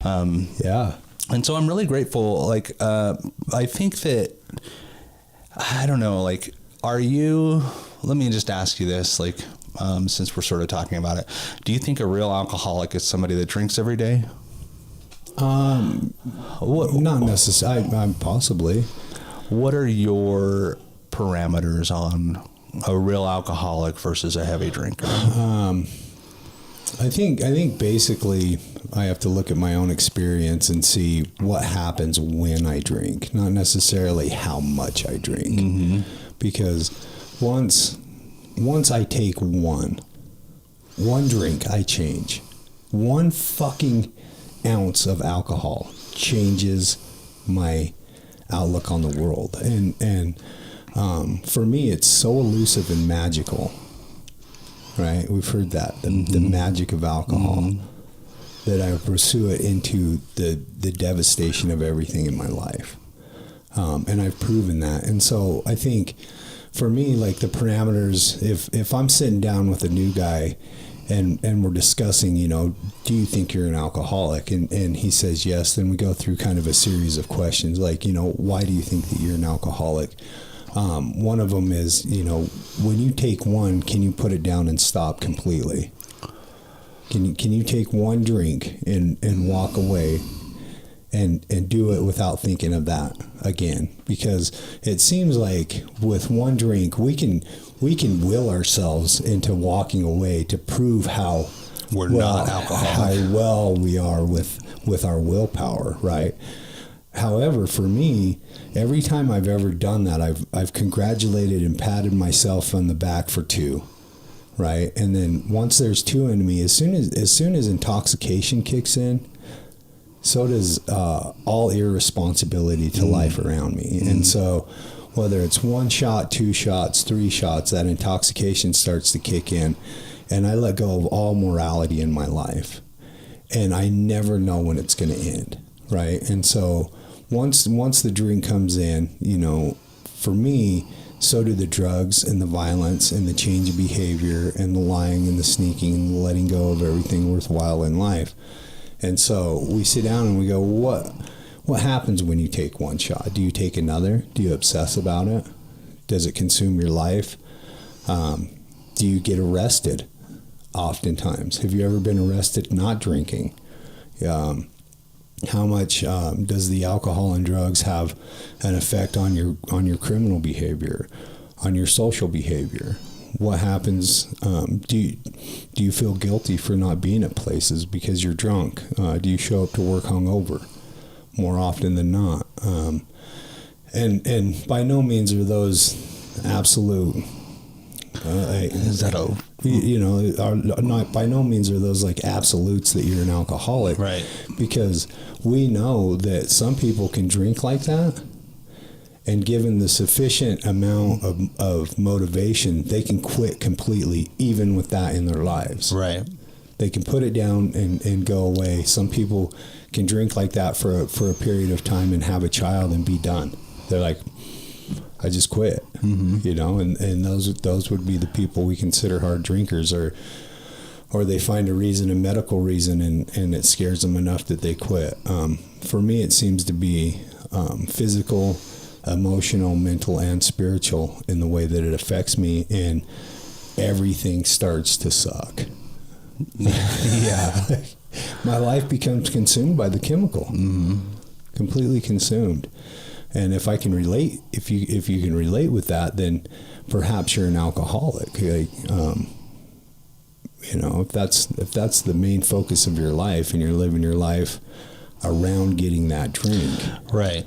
Yeah. And so I'm really grateful. Like, I think that, I don't know, like, let me just ask you this, like, since we're sort of talking about it, do you think a real alcoholic is somebody that drinks every day? Not necessarily. Possibly. What are your parameters on a real alcoholic versus a heavy drinker? I think basically I have to look at my own experience and see what happens when I drink, not necessarily how much I drink. Mm-hmm. Because once I take one drink, I change. One fucking ounce of alcohol changes my outlook on the world. And for me, it's so elusive and magical. Right? We've heard that, the magic of alcohol, that I pursue it into the devastation of everything in my life. And I've proven that. And so I think for me, like the parameters, if I'm sitting down with a new guy and we're discussing, do you think you're an alcoholic? And he says yes, then we go through kind of a series of questions like, why do you think that you're an alcoholic? One of them is, when you take one, can you put it down and stop completely? Can you take one drink and walk away and do it without thinking of that again? Because it seems like with one drink, we can will ourselves into walking away to prove how not alcoholic, how well we are with our willpower, right? However, for me, every time I've ever done that, I've congratulated and patted myself on the back for two, right? And then once there's two in me, as soon as intoxication kicks in, so does all irresponsibility to life around me. And so whether it's one shot, two shots, three shots, that intoxication starts to kick in, and I let go of all morality in my life. And I never know when it's going to end, right? And so once the drink comes in, for me, so do the drugs and the violence and the change of behavior and the lying and the sneaking and the letting go of everything worthwhile in life. And so we sit down and we go, what happens when you take one shot? Do you take another? Do you obsess about it? Does it consume your life? Do you get arrested? Oftentimes. Have you ever been arrested not drinking? How much does the alcohol and drugs have an effect on your criminal behavior, on your social behavior? What happens? Do you feel guilty for not being at places because you're drunk? Do you show up to work hungover more often than not? And by no means are those absolute. Is that a not by no means are those like absolutes that you're an alcoholic, right? Because we know that some people can drink like that, and given the sufficient amount of motivation, they can quit completely, even with that in their lives. Right. They can put it down and go away. Some people can drink like that for a period of time and have a child and be done. They're like, I just quit, and those would be the people we consider hard drinkers, or they find a medical reason, and it scares them enough that they quit. For me, it seems to be physical, emotional, mental, and spiritual in the way that it affects me, and everything starts to suck. Yeah. My life becomes consumed by the chemical, completely consumed. And if I can relate, if you can relate with that, then perhaps you're an alcoholic. Like, if that's the main focus of your life, and you're living your life around getting that drink, right?